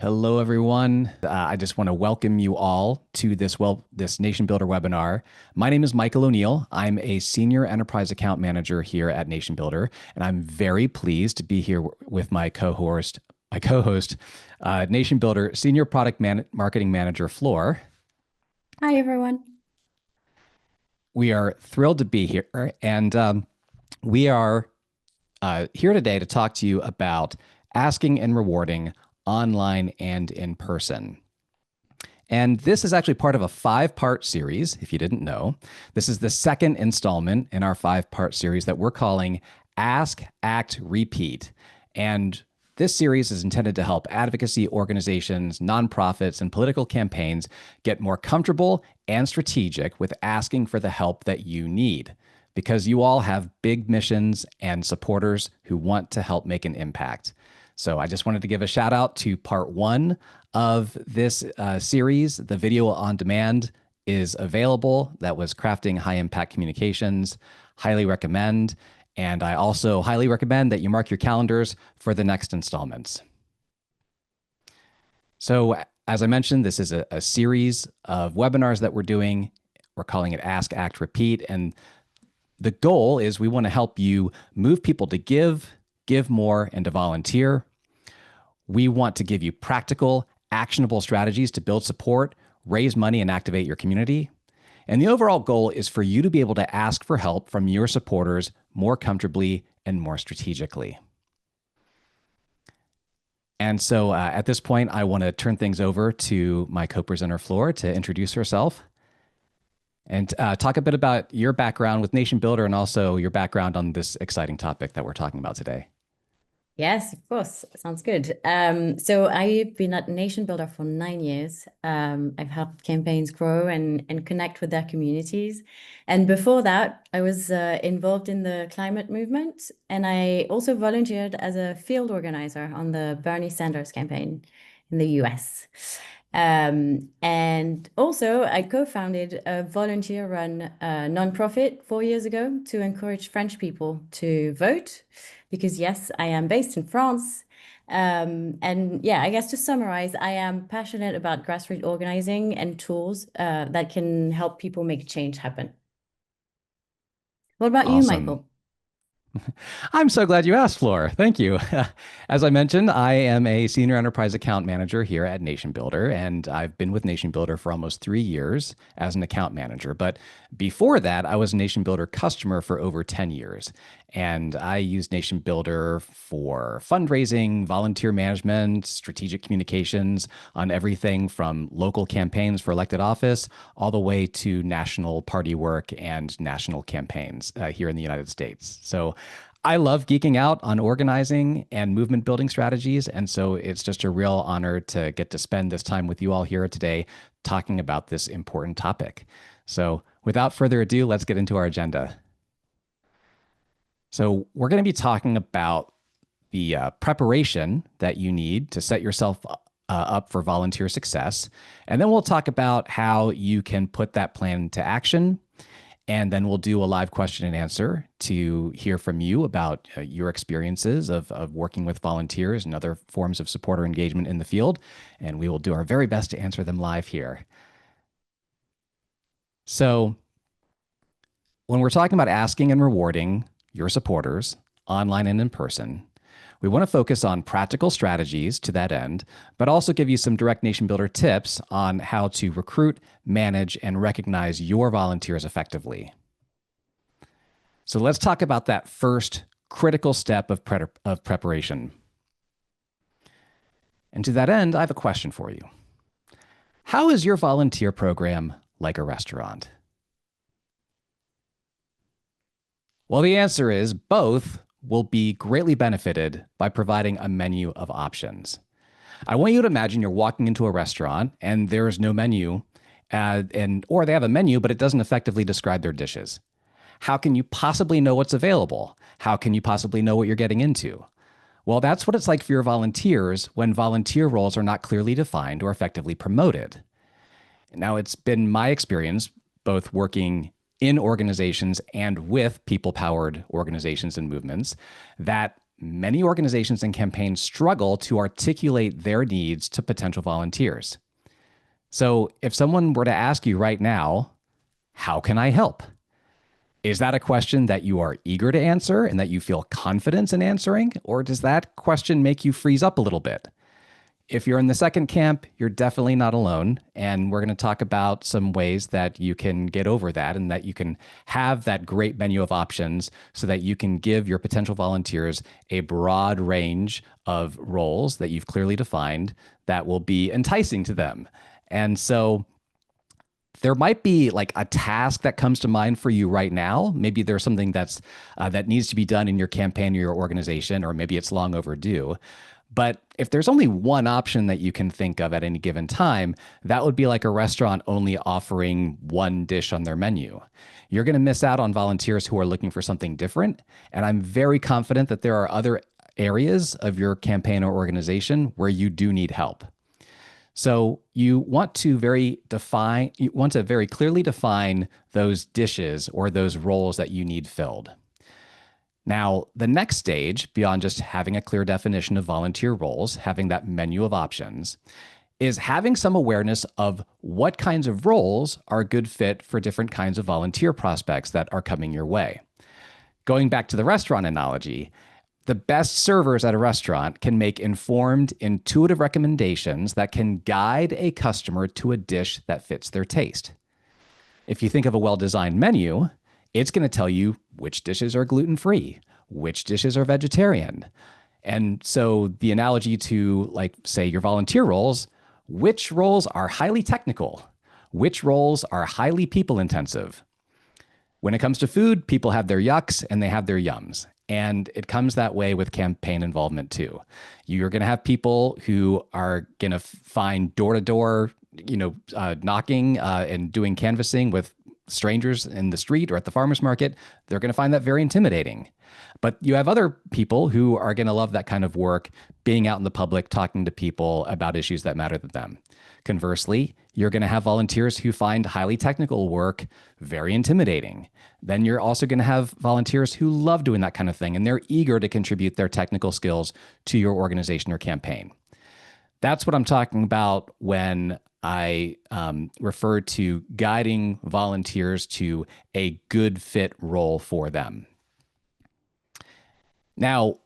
Hello, everyone. I just want to welcome you all to this Nation Builder webinar. My name is Michael O'Neill. I'm a senior enterprise account manager here at Nation Builder, and I'm very pleased to be here with my co-host, Nation Builder senior marketing manager Flore. Hi, everyone. We are thrilled to be here, and we are here today to talk to you about asking and rewarding online and in person. And this is actually part of a 5-part series, if you didn't know. This is the second installment in our 5-part series that we're calling Ask, Act, Repeat. And this series is intended to help advocacy organizations, nonprofits, and political campaigns get more comfortable and strategic with asking for the help that you need, because you all have big missions and supporters who want to help make an impact. So I just wanted to give a shout out to part 1 of this series. The video on demand is available. That was Crafting High Impact Communications. Highly recommend. And I also highly recommend that you mark your calendars for the next installments. So as I mentioned, this is a series of webinars that we're doing. We're calling it Ask, Act, Repeat. And the goal is we want to help you move people to give more, and to volunteer. We want to give you practical, actionable strategies to build support, raise money, and activate your community. And the overall goal is for you to be able to ask for help from your supporters more comfortably and more strategically. And so at this point, I want to turn things over to my co-presenter, Flore, to introduce herself and talk a bit about your background with Nation Builder and also your background on this exciting topic that we're talking about today. Yes, of course. Sounds good. So I've been at NationBuilder for 9 years. I've helped campaigns grow and connect with their communities. And before that, I was involved in the climate movement. And I also volunteered as a field organizer on the Bernie Sanders campaign in the US. And also I co-founded a volunteer-run nonprofit 4 years ago to encourage French people to vote. Because yes, I am based in France. And yeah, I guess to summarize, I am passionate about grassroots organizing and tools that can help people make change happen. What about you, Awesome. Michael? I'm so glad you asked, Flore. Thank you. As I mentioned, I am a senior enterprise account manager here at Nation Builder, and I've been with Nation Builder for almost 3 years as an account manager. But before that, I was a Nation Builder customer for over 10 years. And I used Nation Builder for fundraising, volunteer management, strategic communications on everything from local campaigns for elected office all the way to national party work and national campaigns here in the United States. So I love geeking out on organizing and movement building strategies. And so it's just a real honor to get to spend this time with you all here today talking about this important topic. So without further ado, let's get into our agenda. So we're going to be talking about the preparation that you need to set yourself up for volunteer success. And then we'll talk about how you can put that plan into action. And then we'll do a live question and answer to hear from you about your experiences of working with volunteers and other forms of support or engagement in the field. And we will do our very best to answer them live here. So when we're talking about asking and rewarding your supporters, online and in person, we want to focus on practical strategies to that end, but also give you some direct Nation Builder tips on how to recruit, manage, and recognize your volunteers effectively. So let's talk about that first critical step of preparation. And to that end, I have a question for you. How is your volunteer program like a restaurant? Well, the answer is both will be greatly benefited by providing a menu of options. I want you to imagine you're walking into a restaurant and there is no menu, or they have a menu, but it doesn't effectively describe their dishes. How can you possibly know what's available? How can you possibly know what you're getting into? Well, that's what it's like for your volunteers when volunteer roles are not clearly defined or effectively promoted. Now, it's been my experience, both working in organizations and with people-powered organizations and movements, that many organizations and campaigns struggle to articulate their needs to potential volunteers. So if someone were to ask you right now, how can I help? Is that a question that you are eager to answer and that you feel confidence in answering? Or does that question make you freeze up a little bit? If you're in the second camp, you're definitely not alone. And we're going to talk about some ways that you can get over that and that you can have that great menu of options so that you can give your potential volunteers a broad range of roles that you've clearly defined that will be enticing to them. And so there might be like a task that comes to mind for you right now. Maybe there's something that needs to be done in your campaign or your organization, or maybe it's long overdue. But if there's only one option that you can think of at any given time, that would be like a restaurant only offering one dish on their menu. You're going to miss out on volunteers who are looking for something different. And I'm very confident that there are other areas of your campaign or organization where you do need help. So you want to very clearly define those dishes or those roles that you need filled. Now, the next stage, beyond just having a clear definition of volunteer roles, having that menu of options, is having some awareness of what kinds of roles are a good fit for different kinds of volunteer prospects that are coming your way. Going back to the restaurant analogy, the best servers at a restaurant can make informed, intuitive recommendations that can guide a customer to a dish that fits their taste. If you think of a well-designed menu, it's going to tell you which dishes are gluten-free, which dishes are vegetarian. And so the analogy to, like, say, your volunteer roles, which roles are highly technical, which roles are highly people-intensive. When it comes to food, people have their yucks and they have their yums. And it comes that way with campaign involvement too. You're going to have people who are going to find door-to-door, knocking and doing canvassing with strangers in the street or at the farmer's market. They're going to find that very intimidating. But you have other people who are going to love that kind of work, being out in the public, talking to people about issues that matter to them. Conversely, you're going to have volunteers who find highly technical work very intimidating. Then you're also going to have volunteers who love doing that kind of thing, and they're eager to contribute their technical skills to your organization or campaign. That's what I'm talking about when I refer to guiding volunteers to a good fit role for them. Now,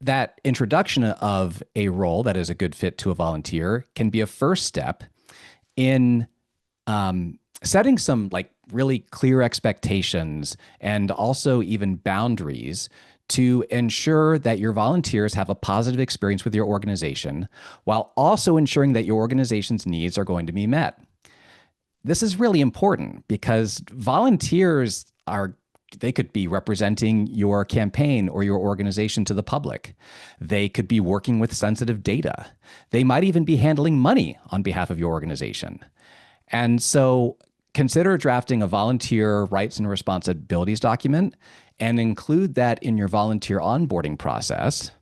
that introduction of a role that is a good fit to a volunteer can be a first step in setting some like really clear expectations and also even boundaries to ensure that your volunteers have a positive experience with your organization while also ensuring that your organization's needs are going to be met. This is really important because volunteers they could be representing your campaign or your organization to the public. They could be working with sensitive data. They might even be handling money on behalf of your organization. And so consider drafting a volunteer rights and responsibilities document and include that in your volunteer onboarding process.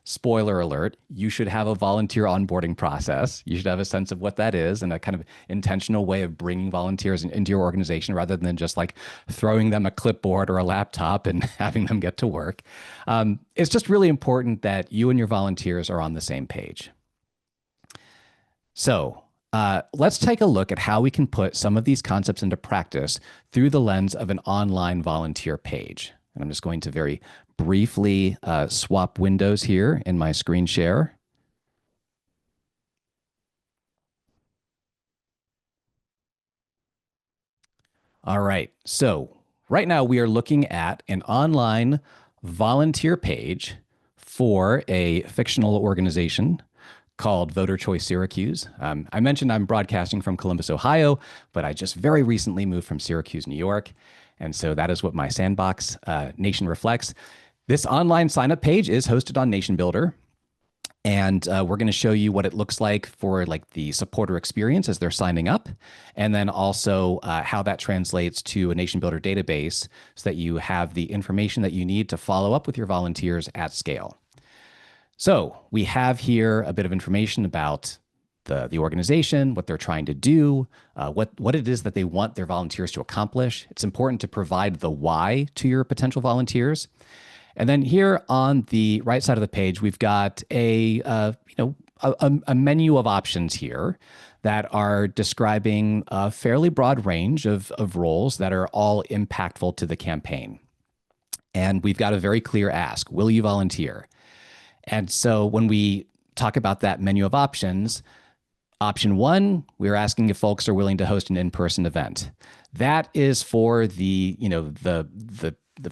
Spoiler alert, you should have a volunteer onboarding process. You should have a sense of what that is and a kind of intentional way of bringing volunteers into your organization rather than just like throwing them a clipboard or a laptop and having them get to work. It's just really important that you and your volunteers are on the same page. So let's take a look at how we can put some of these concepts into practice through the lens of an online volunteer page. And I'm just going to very briefly swap windows here in my screen share. All right, so right now we are looking at an online volunteer page for a fictional organization called Voter Choice Syracuse. I mentioned I'm broadcasting from Columbus, Ohio, but I just very recently moved from Syracuse, New York. And so that is what my sandbox nation reflects. This online sign-up page is hosted on NationBuilder. And we're going to show you what it looks like for like the supporter experience as they're signing up. And then also how that translates to a NationBuilder database so that you have the information that you need to follow up with your volunteers at scale. So we have here a bit of information about the organization, what they're trying to do, what it is that they want their volunteers to accomplish. It's important to provide the why to your potential volunteers. And then here on the right side of the page, we've got a menu of options here that are describing a fairly broad range of roles that are all impactful to the campaign. And we've got a very clear ask: will you volunteer? And so when we talk about that menu of options, option one, we're asking if folks are willing to host an in-person event. That is for the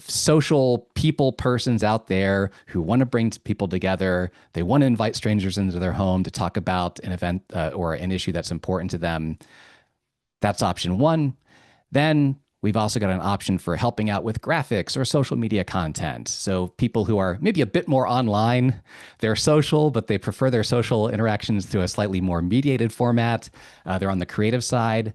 social people persons out there who want to bring people together. They want to invite strangers into their home to talk about an event or an issue that's important to them. That's option one. Then we've also got an option for helping out with graphics or social media content. So people who are maybe a bit more online, they're social, but they prefer their social interactions through a slightly more mediated format. They're on the creative side.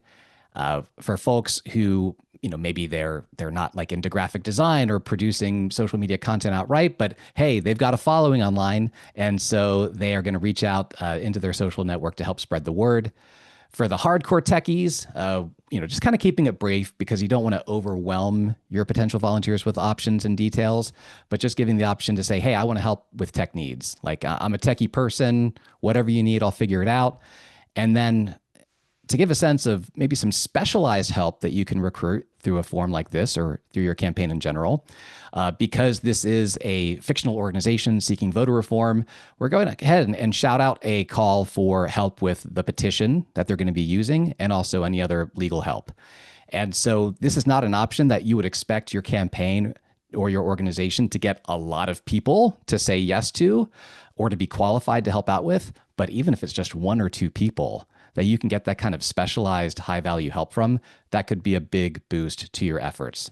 For folks who, maybe they're not like into graphic design or producing social media content outright, but hey, they've got a following online, and so they are going to reach out into their social network to help spread the word. For the hardcore techies, just kind of keeping it brief because you don't want to overwhelm your potential volunteers with options and details, but just giving the option to say, hey, I want to help with tech needs. Like, I'm a techie person, whatever you need, I'll figure it out. And then to give a sense of maybe some specialized help that you can recruit through a form like this or through your campaign in general. Because this is a fictional organization seeking voter reform, we're going ahead and shout out a call for help with the petition that they're going to be using and also any other legal help. And so this is not an option that you would expect your campaign or your organization to get a lot of people to say yes to or to be qualified to help out with. But even if it's just one or two people that you can get that kind of specialized high value help from, that could be a big boost to your efforts.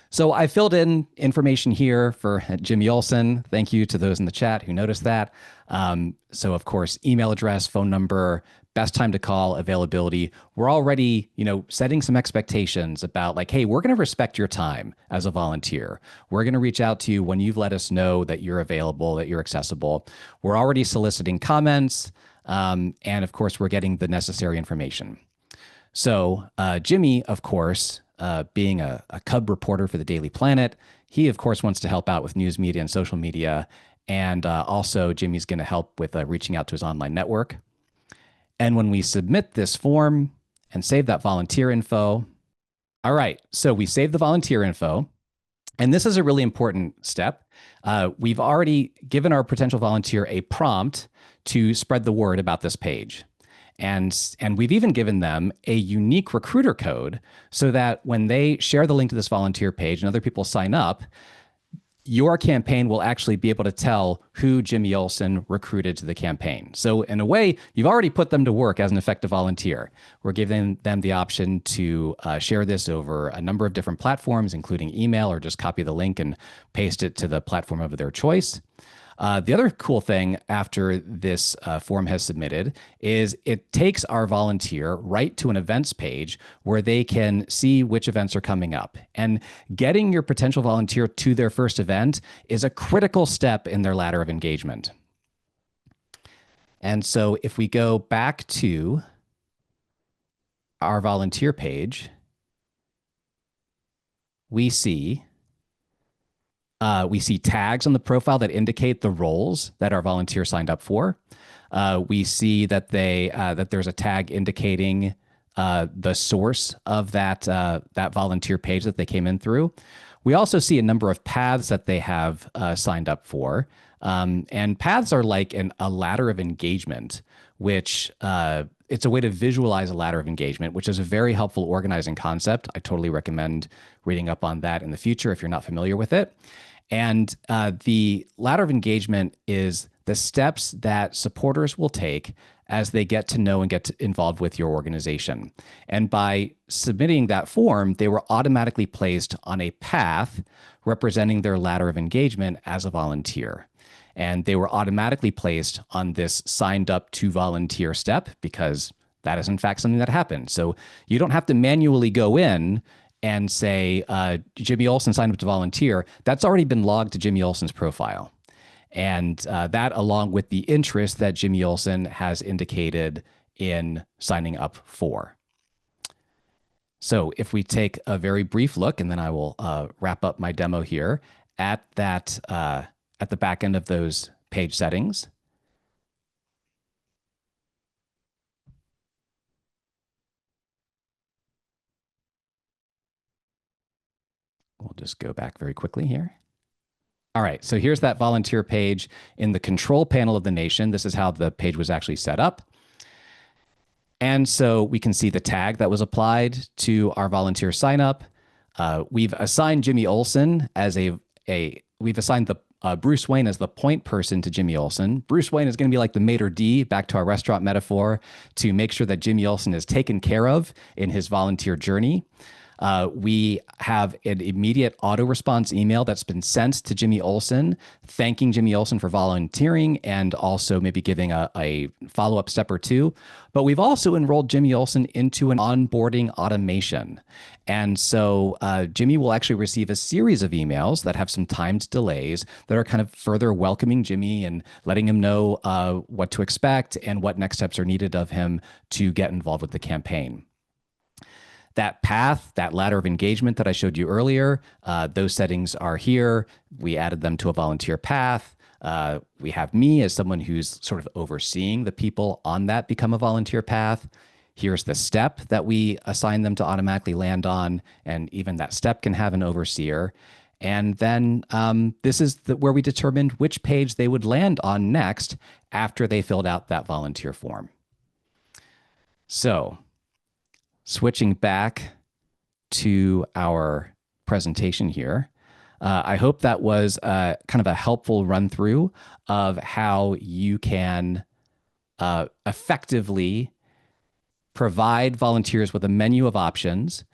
So I filled in information here for Jimmy Olsen. Thank you to those in the chat who noticed that. So of course, email address, phone number, best time to call, availability. We're already, setting some expectations about like, hey, we're going to respect your time as a volunteer. We're going to reach out to you when you've let us know that you're available, that you're accessible. We're already soliciting comments. And of course, we're getting the necessary information. So Jimmy, of course, being a cub reporter for the Daily Planet, he, of course, wants to help out with news media and social media. And also, Jimmy's going to help with reaching out to his online network. And when we submit this form and save that volunteer info, all right, so we save the volunteer info. And this is a really important step. We've already given our potential volunteer a prompt to spread the word about this page. And we've even given them a unique recruiter code so that when they share the link to this volunteer page and other people sign up, your campaign will actually be able to tell who Jimmy Olsen recruited to the campaign. So in a way, you've already put them to work as an effective volunteer. We're giving them the option to share this over a number of different platforms, including email, or just copy the link and paste it to the platform of their choice. The other cool thing after this form has submitted is it takes our volunteer right to an events page where they can see which events are coming up. And getting your potential volunteer to their first event is a critical step in their ladder of engagement. And so if we go back to our volunteer page, we see tags on the profile that indicate the roles that our volunteer signed up for. We see that that there's a tag indicating the source of that volunteer page that they came in through. We also see a number of paths that they have signed up for. And paths are like a ladder of engagement, which it's a way to visualize a ladder of engagement, which is a very helpful organizing concept. I totally recommend reading up on that in the future if you're not familiar with it. And the ladder of engagement is the steps that supporters will take as they get to know and get involved with your organization. And by submitting that form, they were automatically placed on a path representing their ladder of engagement as a volunteer. And they were automatically placed on this signed up to volunteer step because that is in fact something that happened. So you don't have to manually go in and say, Jimmy Olsen signed up to volunteer. That's already been logged to Jimmy Olsen's profile. And that, along with the interest that Jimmy Olsen has indicated in signing up for. So if we take a very brief look, and then I will wrap up my demo here at that at the back end of those page settings. We'll just go back very quickly here. All right, so here's that volunteer page in the control panel of the Nation. This is how the page was actually set up. And so we can see the tag that was applied to our volunteer sign up. We've assigned Jimmy Olsen as we've assigned the Bruce Wayne as the point person to Jimmy Olsen. Bruce Wayne is going to be like the maitre d', back to our restaurant metaphor, to make sure that Jimmy Olsen is taken care of in his volunteer journey. We have an immediate auto response email that's been sent to Jimmy Olsen, thanking Jimmy Olsen for volunteering and also maybe giving a follow-up step or two. But we've also enrolled Jimmy Olsen into an onboarding automation. And so Jimmy will actually receive a series of emails that have some timed delays that are kind of further welcoming Jimmy and letting him know what to expect and what next steps are needed of him to get involved with the campaign. That path, that ladder of engagement that I showed you earlier, those settings are here. We added them to a volunteer path. We have me as someone who's sort of overseeing the people on that become a volunteer path. Here's the step that we assign them to automatically land on, and even that step can have an overseer. And then this is where we determined which page they would land on next after they filled out that volunteer form. So switching back to our presentation here, I hope that was kind of a helpful run through of how you can effectively provide volunteers with a menu of options,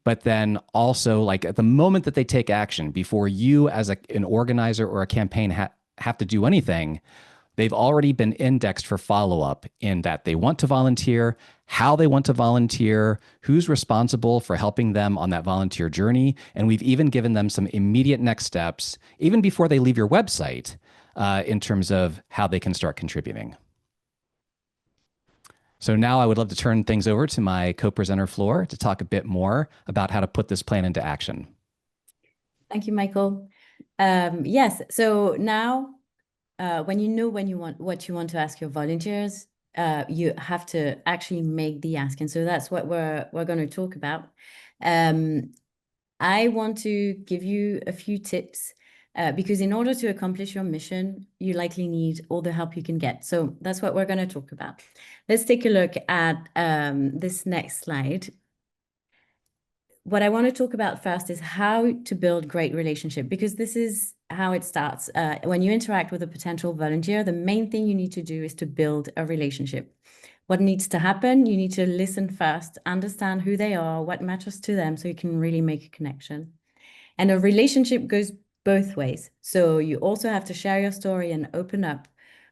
but then also like at the moment that they take action, before you as an organizer or a campaign have to do anything, they've already been indexed for follow-up in that they want to volunteer, how they want to volunteer, who's responsible for helping them on that volunteer journey. And we've even given them some immediate next steps, even before they leave your website, in terms of how they can start contributing. So now I would love to turn things over to my co-presenter, Flore, to talk a bit more about how to put this plan into action. Thank you, Michael. Yes, so now when you know what you want to ask your volunteers, you have to actually make the ask. And so that's what we're going to talk about. I want to give you a few tips because in order to accomplish your mission, you likely need all the help you can get. So that's what we're going to talk about. Let's take a look at this next slide. What I want to talk about first is how to build great relationship, because this is how it starts. When you interact with a potential volunteer, the main thing you need to do is to build a relationship. What needs to happen? You need to listen first, understand who they are, what matters to them, so you can really make a connection. And a relationship goes both ways. So you also have to share your story and open up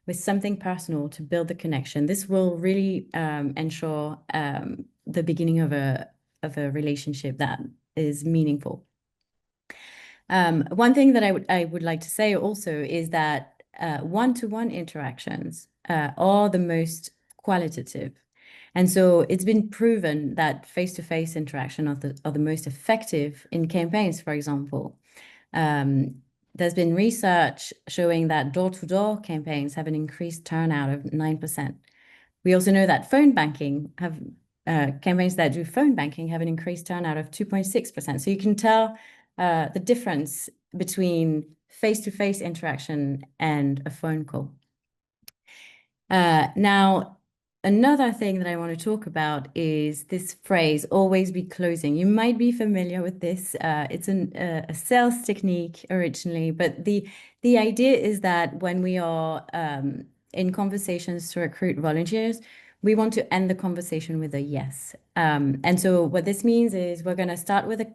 with something personal to build the connection. This will really ensure the beginning of a relationship that is meaningful. One thing that I would like to say also is that one-to-one interactions are the most qualitative. And so it's been proven that face-to-face interaction are the most effective in campaigns, for example. There's been research showing that door-to-door campaigns have an increased turnout of 9%. We also know that phone banking campaigns that do phone banking have an increased turnout of 2.6%. So you can tell the difference between face-to-face interaction and a phone call. Now, another thing that I want to talk about is this phrase, always be closing. You might be familiar with this. It's a sales technique originally, but the idea is that when we are in conversations to recruit volunteers, we want to end the conversation with a yes. And so what this means is we're going to start with a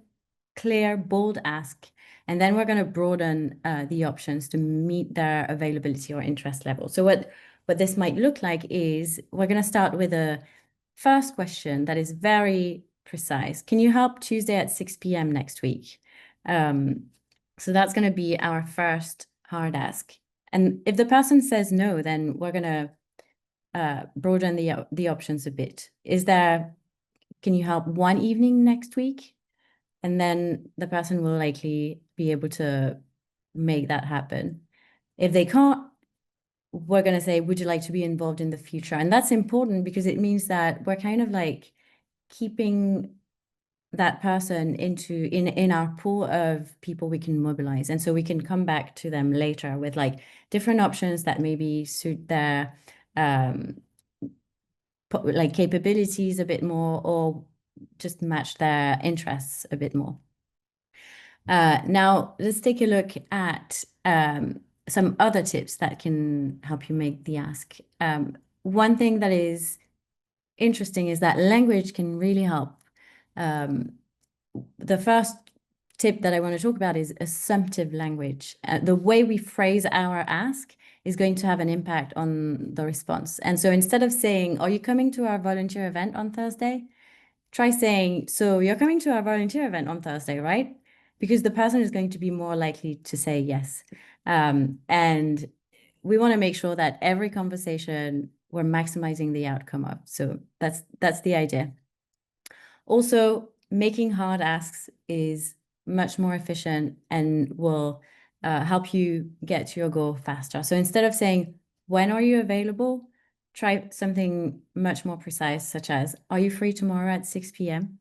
clear, bold ask, and then we're going to broaden the options to meet their availability or interest level. So what this might look like is we're going to start with a first question that is very precise. Can you help Tuesday at 6 p.m. next week? So that's going to be our first hard ask. And if the person says no, then we're going to broaden the options a bit. Can you help one evening next week? And then the person will likely be able to make that happen. If they can't, we're going to say, would you like to be involved in the future? And that's important because it means that we're kind of like keeping that person in our pool of people we can mobilize. And so we can come back to them later with like different options that maybe suit their like capabilities a bit more or just match their interests a bit more. Now, let's take a look at some other tips that can help you make the ask. One thing that is interesting is that language can really help. The first tip that I want to talk about is assumptive language. The way we phrase our ask is going to have an impact on the response. And so instead of saying, are you coming to our volunteer event on Thursday? Try saying, so you're coming to our volunteer event on Thursday, right? Because the person is going to be more likely to say yes. And we want to make sure that every conversation we're maximizing the outcome of. So that's the idea. Also, making hard asks is much more efficient and will help you get to your goal faster. So instead of saying, when are you available? Try something much more precise, such as, are you free tomorrow at 6 p.m.?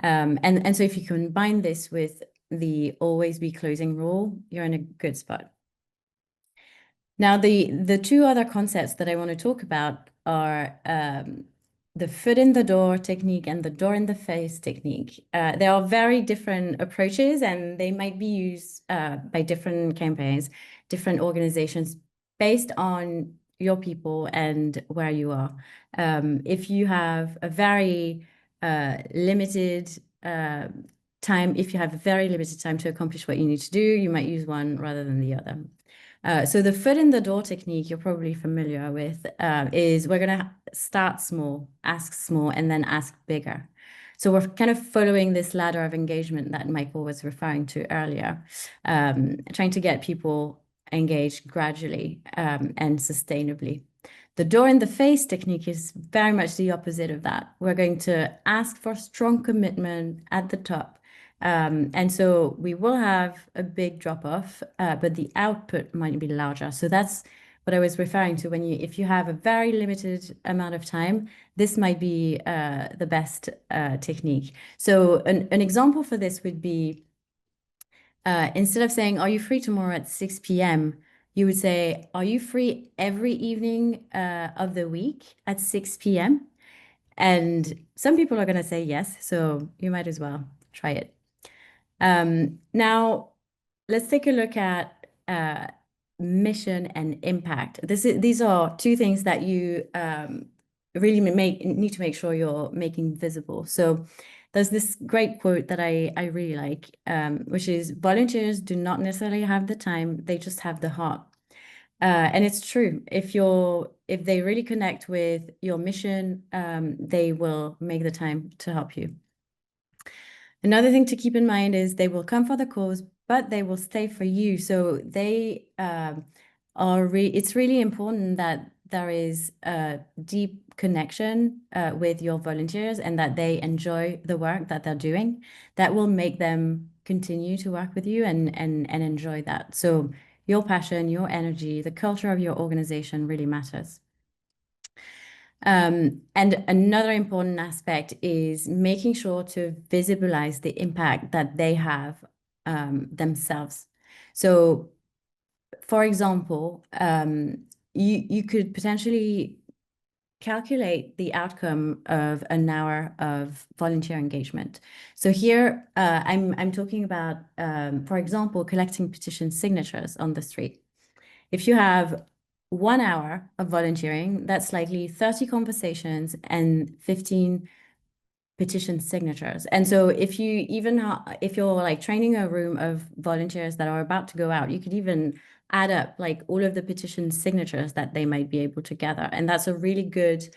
And so if you combine this with the always be closing rule, you're in a good spot. Now, the two other concepts that I want to talk about are the foot in the door technique and the door in the face technique. They are very different approaches and they might be used by different campaigns, different organizations based on your people and where you are. If you have a very limited time, if you have a very limited time to accomplish what you need to do, you might use one rather than the other. So the foot in the door technique you're probably familiar with is we're going to start small, ask small, and then ask bigger. So we're kind of following this ladder of engagement that Michael was referring to earlier, trying to get people engaged gradually and sustainably. The door in the face technique is very much the opposite of that. We're going to ask for strong commitment at the top. And so we will have a big drop off, but the output might be larger. So that's what I was referring to if you have a very limited amount of time, this might be the best technique. So an example for this would be instead of saying, are you free tomorrow at 6 p.m.? You would say, are you free every evening of the week at 6 p.m.? And some people are going to say yes, so you might as well try it. Now, let's take a look at mission and impact. These are two things that you really need to make sure you're making visible. So there's this great quote that I really like, which is, volunteers do not necessarily have the time, they just have the heart. And it's true. If they really connect with your mission, they will make the time to help you. Another thing to keep in mind is they will come for the cause, but they will stay for you. So they it's really important that there is a deep connection with your volunteers and that they enjoy the work that they're doing. That will make them continue to work with you and enjoy that. So your passion, your energy, the culture of your organization really matters. And another important aspect is making sure to visualize the impact that they have themselves. So, for example, you could potentially calculate the outcome of an hour of volunteer engagement. So here, I'm talking about, for example, collecting petition signatures on the street. If you have 1 hour of volunteering, that's likely 30 conversations and 15 petition signatures. And so if you're like training a room of volunteers that are about to go out, you could even add up like all of the petition signatures that they might be able to gather. And that's a really good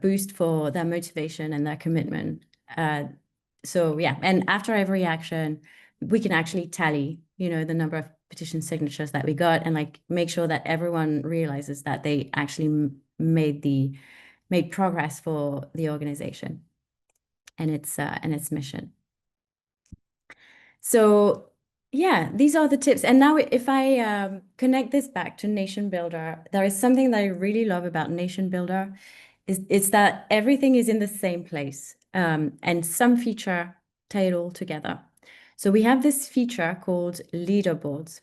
boost for their motivation and their commitment. So yeah, and after every action, we can actually tally, the number of petition signatures that we got and like make sure that everyone realizes that they actually made progress for the organization and its mission. So Yeah, these are the tips. And now, if I connect this back to Nation Builder, there is something that I really love about Nation Builder is it's that everything is in the same place, and some feature tie it all together. So we have this feature called leaderboards.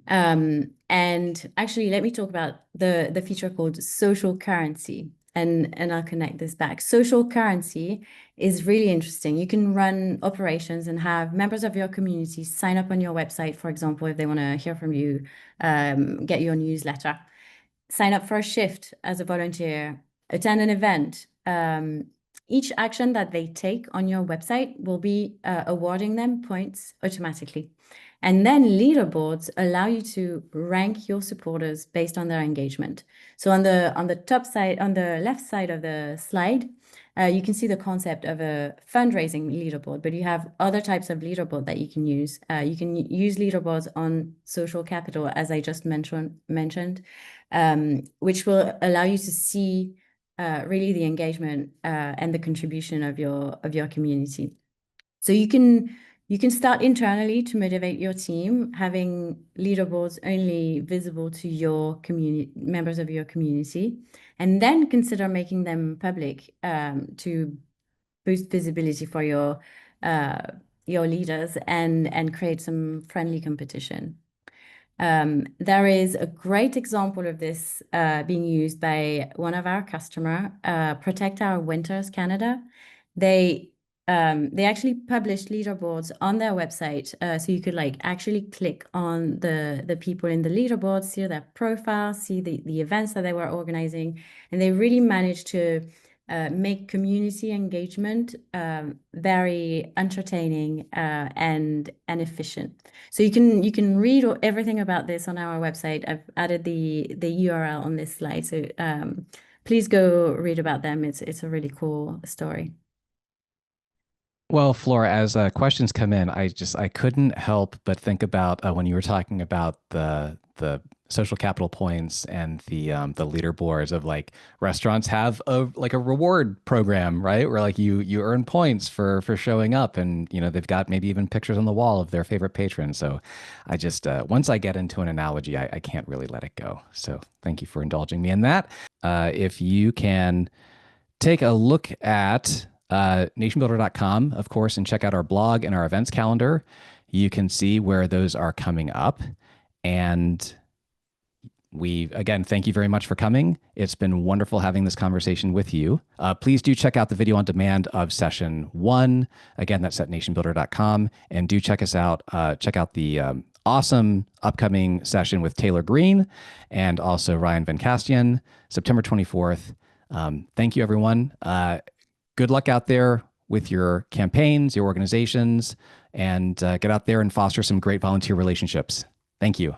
And actually, let me talk about the feature called social currency, and I'll connect this back. Social currency is really interesting. You can run operations and have members of your community sign up on your website, for example, if they want to hear from you, get your newsletter, sign up for a shift as a volunteer, attend an event. Each action that they take on your website will be awarding them points automatically. And then leaderboards allow you to rank your supporters based on their engagement. So on the top side, on the left side of the slide, you can see the concept of a fundraising leaderboard, but you have other types of leaderboard that you can use. You can use leaderboards on social capital, as I just mentioned, which will allow you to see really the engagement and the contribution of your community. So you can start internally to motivate your team, having leaderboards only visible to your community members of your community, and then consider making them public to boost visibility for your leaders and create some friendly competition. There is a great example of this being used by one of our customer, Protect Our Winters Canada. They actually published leaderboards on their website, so you could like actually click on the people in the leaderboard, see their profile, see the events that they were organizing, and they really managed to make community engagement very entertaining and efficient. So you can read everything about this on our website. I've added the URL on this slide, so please go read about them. It's a really cool story. Well, Flora, as questions come in, I couldn't help but think about when you were talking about the social capital points and the leaderboards of like restaurants have a reward program, right? Where like you earn points for showing up, and they've got maybe even pictures on the wall of their favorite patrons. So I just once I get into an analogy, I can't really let it go. So thank you for indulging me in that. If you can take a look at nationbuilder.com, of course, and check out our blog and our events calendar. You can see where those are coming up. And again, thank you very much for coming. It's been wonderful having this conversation with you. Please do check out the video on demand of session 1. Again, that's at nationbuilder.com. And do check us out. Check out the awesome upcoming session with Taylor Green and also Ryan Van Castian, September 24th. Thank you, everyone. Good luck out there with your campaigns, your organizations, and get out there and foster some great volunteer relationships. Thank you.